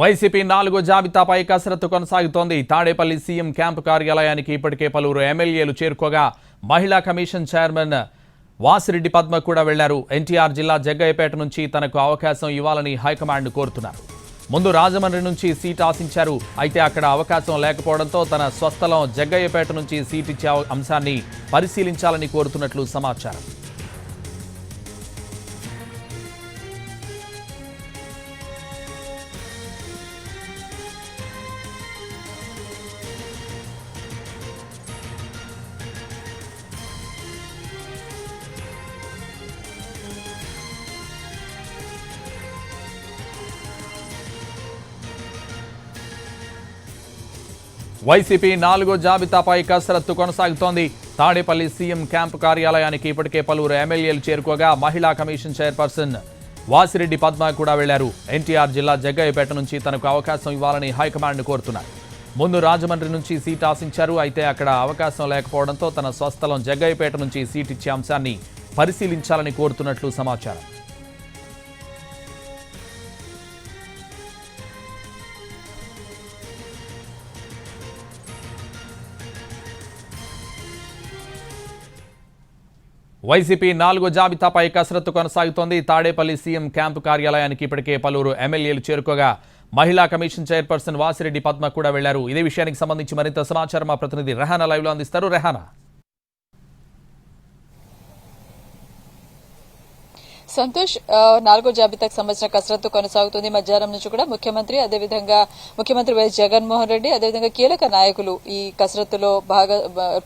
YCP 4వ జాబితాపై కసరత్తు కొనసాగుతోంది. తాడేపల్లి సీఎం క్యాంపు కార్యాలయానికి ఇప్పటికే పలువురు ఎమ్మెల్యేలు చేరుకోగా మహిళా కమిషన్ చైర్మన్ వాసిరెడ్డి పద్మ కూడా వెళ్లారు. ఎన్టీఆర్ జిల్లా జగ్గయ్యపేట నుంచి తనకు అవకాశం ఇవ్వాలని హైకమాండ్ కోరుతున్నారు. ముందు రాజమండ్రి నుంచి సీట్ ఆశించారు. అయితే అక్కడ అవకాశం లేకపోవడంతో తన స్వస్థలం జగ్గయ్యపేట నుంచి సీట్ ఇచ్చే అంశాన్ని పరిశీలించాలని కోరుతున్నట్లు సమాచారం. వైసీపీ 4వ జాబితాపై కసరత్తు కొనసాగుతోంది. తాడేపల్లి సీఎం క్యాంపు కార్యాలయానికి ఇప్పటికే పలువురు ఎమ్మెల్యేలు చేరుకోగా మహిళా కమిషన్ చైర్పర్సన్ వాసిరెడ్డి పద్మ కూడా వెళ్లారు. ఎన్టీఆర్ జిల్లా జగ్గయ్యపేట నుంచి తనకు అవకాశం ఇవ్వాలని హైకమాండ్ కోరుతున్నారు. ముందు రాజమండ్రి నుంచి సీట్ ఆశించారు. అయితే అక్కడ అవకాశం లేకపోవడంతో తన స్వస్థలం జగ్గయ్యపేట నుంచి సీట్ ఇచ్చే అంశాన్ని పరిశీలించాలని కోరుతున్నట్లు సమాచారం. వైసీపీ 4వ జాబితాపై కసరత్తు కొనసాగుతోంది. తాడేపల్లి సీఎం క్యాంపు కార్యాలయానికి ఇప్పటికే పలువురు ఎమ్మెల్యేలు చేరుకోగా మహిళా కమిషన్ చైర్పర్సన్ వాసిరెడ్డి పద్మ కూడా వెళ్లారు. ఇదే విషయానికి సంబంధించి మరింత సమాచారం మా ప్రతినిధి రెహానా లైవ్ లో అందిస్తారు. రెహానా, సంతోష్, 4వ జాబితాకు సంబంధించిన కసరత్తు కొనసాగుతుంది. మధ్యాహ్నం నుంచి కూడా ముఖ్యమంత్రి, అదేవిధంగా ముఖ్యమంత్రి వైఎస్ జగన్మోహన్ రెడ్డి, అదేవిధంగా కీలక నాయకులు ఈ కసరత్తులో బాగా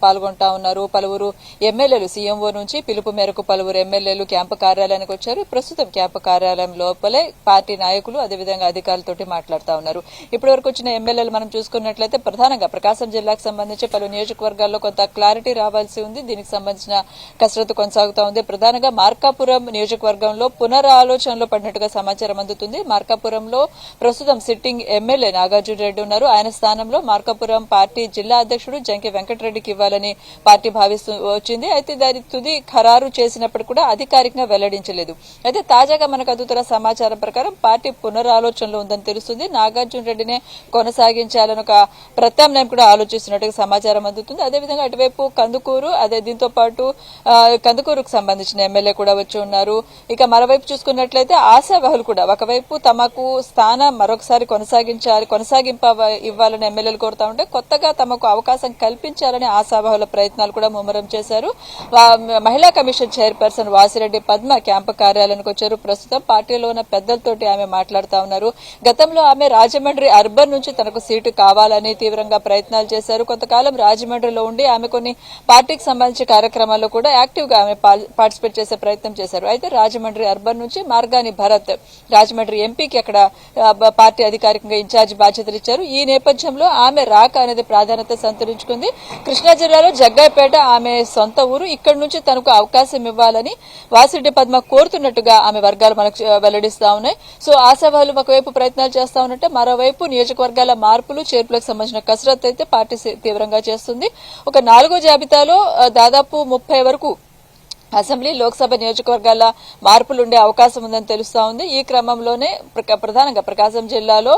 పాల్గొంటా ఉన్నారు. పలువురు ఎమ్మెల్యేలు సీఎంఓ నుంచి పిలుపు మేరకు పలువురు ఎమ్మెల్యేలు క్యాంపు కార్యాలయానికి వచ్చారు. ప్రస్తుతం క్యాంపు కార్యాలయం లోపలే పార్టీ నాయకులు అదేవిధంగా అధికారులతోటి మాట్లాడుతూ ఉన్నారు. ఇప్పటి వరకు వచ్చిన ఎమ్మెల్యేలు మనం చూసుకున్నట్లయితే ప్రధానంగా ప్రకాశం జిల్లాకు సంబంధించి పలు నియోజకవర్గాల్లో కొంత క్లారిటీ రావాల్సి ఉంది. దీనికి సంబంధించిన కసరత్తు కొనసాగుతూ ఉంది. ప్రధానంగా మార్కాపురం నియోజకవర్గంలో పునరాలోచనలో పడినట్టుగా సమాచారం అందుతుంది. మార్కాపురంలో ప్రస్తుతం సిట్టింగ్ ఎమ్మెల్యే నాగార్జున రెడ్డి ఉన్నారు. ఆయన స్థానంలో మార్కాపురం పార్టీ జిల్లా అధ్యక్షుడు జంకి వెంకటరెడ్డికి ఇవ్వాలని పార్టీ భావిస్తూ వచ్చింది. అయితే దాని తుది ఖరారు చేసినప్పుడు కూడా అధికారికంగా వెల్లడించలేదు. అయితే తాజాగా మనకు అందుతున్న సమాచారం ప్రకారం పార్టీ పునరాలోచనలో ఉందని తెలుస్తుంది. నాగార్జున రెడ్డినే కొనసాగించాలని ఒక ప్రత్యామ్నాయం కూడా ఆలోచిస్తున్నట్టుగా సమాచారం అందుతుంది. అదేవిధంగా అటువైపు కందుకూరు, దీంతో పాటు కందుకూరుకు సంబంధించిన ఎమ్మెల్యే కూడా వచ్చి ఉన్నారు. ఇక మరోవైపు చూసుకున్నట్లయితే ఆశావహులు కూడా ఒకవైపు తమకు స్థానం మరొకసారి కొనసాగింపు ఇవ్వాలని ఎమ్మెల్యేలు కోరుతా ఉంటే కొత్తగా తమకు అవకాశం కల్పించాలని ఆశావహుల ప్రయత్నాలు కూడా ముమ్మరం చేశారు. మహిళా commission chairperson Vasireddy Padma camp కార్యాలయానికి వచ్చారు. ప్రస్తుతం పార్టీలో ఉన్న పెద్దలతోటి ఆమె మాట్లాడుతా ఉన్నారు. గతంలో ఆమె రాజమండ్రి అర్బన్ నుంచి తనకు సీటు కావాలని తీవ్రంగా ప్రయత్నాలు చేశారు. కొంతకాలం రాజమండ్రిలో ఉండి ఆమె కొన్ని పార్టీకి సంబంధించిన కార్యక్రమాల్లో కూడా యాక్టివ్ గా ఆమె పార్టిసిపేట్ చేసే ప్రయత్నం చేశారు. అయితే రాజమండ్రి అర్బన్ నుంచి మార్గాని భరత్ రాజమండ్రి ఎంపీకి అక్కడ పార్టీ అధికారికంగా ఇన్ఛార్జ్ బాధ్యతలు ఇచ్చారు. ఈ నేపథ్యంలో ఆమె రాక అనేది ప్రాధాన్యత సంతరించుకుంది. కృష్ణా జిల్లాలో జగ్గయ్యపేట ఆమె సొంత ఊరు. ఇక్కడి నుంచి తనకు అవకాశం ఇవ్వాలని వాసిరెడ్డి పద్మ కోరుతున్నట్టుగా ఆమె వర్గాలు మనకు వెల్లడిస్తా ఉన్నాయి. సో ఆశావాహులు ఒకవైపు ప్రయత్నాలు చేస్తా ఉన్నట్టే మరోవైపు నియోజకవర్గాల మార్పులు చేర్పులకు సంబంధించిన కసరత్తు అయితే పార్టీ తీవ్రంగా చేస్తుంది. ఒక 4వ జాబితాలో దాదాపు 30 వరకు అసెంబ్లీ, లోక్సభ నియోజకవర్గాల మార్పులు ఉండే అవకాశం ఉందని తెలుస్తా ఉంది. ఈ క్రమంలోనే ప్రధానంగా ప్రకాశం జిల్లాలో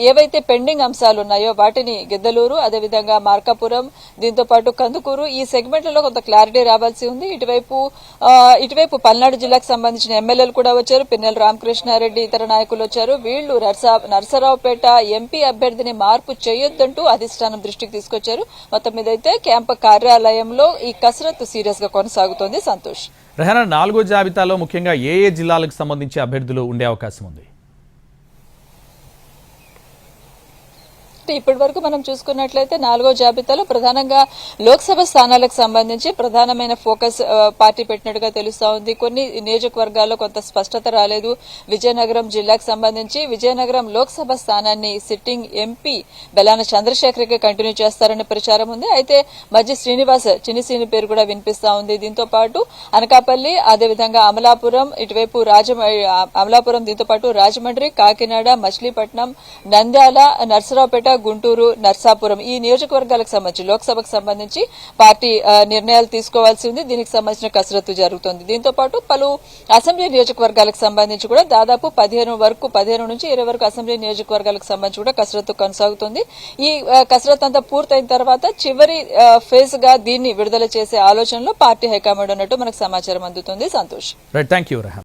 ఏవైతే పెండింగ్ అంశాలు ఉన్నాయో వాటిని గిద్దలూరు, అదేవిధంగా మార్కాపురం, దీంతో పాటు కందుకూరు ఈ సెగ్మెంట్లలో కొంత క్లారిటీ రావాల్సి ఉంది. ఇటువైపు పల్నాడు జిల్లాకు సంబంధించిన ఎమ్మెల్యేలు కూడా వచ్చారు. పిన్నెల రామకృష్ణారెడ్డి ఇతర నాయకులు వచ్చారు. వీళ్లు నర్సరావుపేట ఎంపీ అభ్యర్థిని మార్పు చేయొద్దంటూ అధిష్టానం దృష్టికి తీసుకొచ్చారు. మొత్తం మీద అయితే క్యాంపు కార్యాలయంలో ఈ కసరత్తు సీరియస్ గా కొనసాగుతోంది. సంతోష్, రెహానా, 4వ జాబితాలో ముఖ్యంగా ఏ జిల్లాలకు సంబంధించి అభ్యర్థులు ఉండే అవకాశం ఉంది? ఇప్పటి వరకు మనం చూసుకున్నట్లయితే 4వ జాబితాలో ప్రధానంగా లోక్సభ స్థానాలకు సంబంధించి ప్రధానమైన ఫోకస్ పార్టీ పెట్టినట్టుగా తెలుస్తా ఉంది. కొన్ని నియోజకవర్గాల్లో కొంత స్పష్టత రాలేదు. విజయనగరం జిల్లాకు సంబంధించి విజయనగరం లోక్సభ స్థానాన్ని సిట్టింగ్ ఎంపీ బెల్లాన చంద్రశేఖర్కి కంటిన్యూ చేస్తారనే ప్రచారం ఉంది. అయితే మధ్య శ్రీనివాస్ చిన్నిసీని పేరు కూడా వినిపిస్తా ఉంది. దీంతో పాటు అనకాపల్లి, అదేవిధంగా అమలాపురం, ఇటువైపు అమలాపురం, దీంతో పాటు రాజమండ్రి, కాకినాడ, మచిలీపట్నం, నంద్యాల, నర్సరావుపేట, గుంటూరు, నర్సాపురం ఈ నియోజకవర్గాలకు సంబంధించి లోక్సభకు సంబంధించి పార్టీ నిర్ణయాలు తీసుకోవాల్సి ఉంది. దీనికి సంబంధించిన కసరత్తు జరుగుతోంది. దీంతో పాటు పలు అసెంబ్లీ నియోజకవర్గాలకు సంబంధించి కూడా దాదాపు 15 నుంచి 20 వరకు అసెంబ్లీ నియోజకవర్గాలకు సంబంధించి కూడా కసరత్తు కొనసాగుతుంది. ఈ కసరత్తు అంతా పూర్తయిన తర్వాత చివరి ఫేజ్ గా దీన్ని విడుదల చేసే ఆలోచనలో పార్టీ హైకమాండ్ ఉన్నట్టు మనకు సమాచారం అందుతుంది. సంతోష్. Right, thank you రెహన్.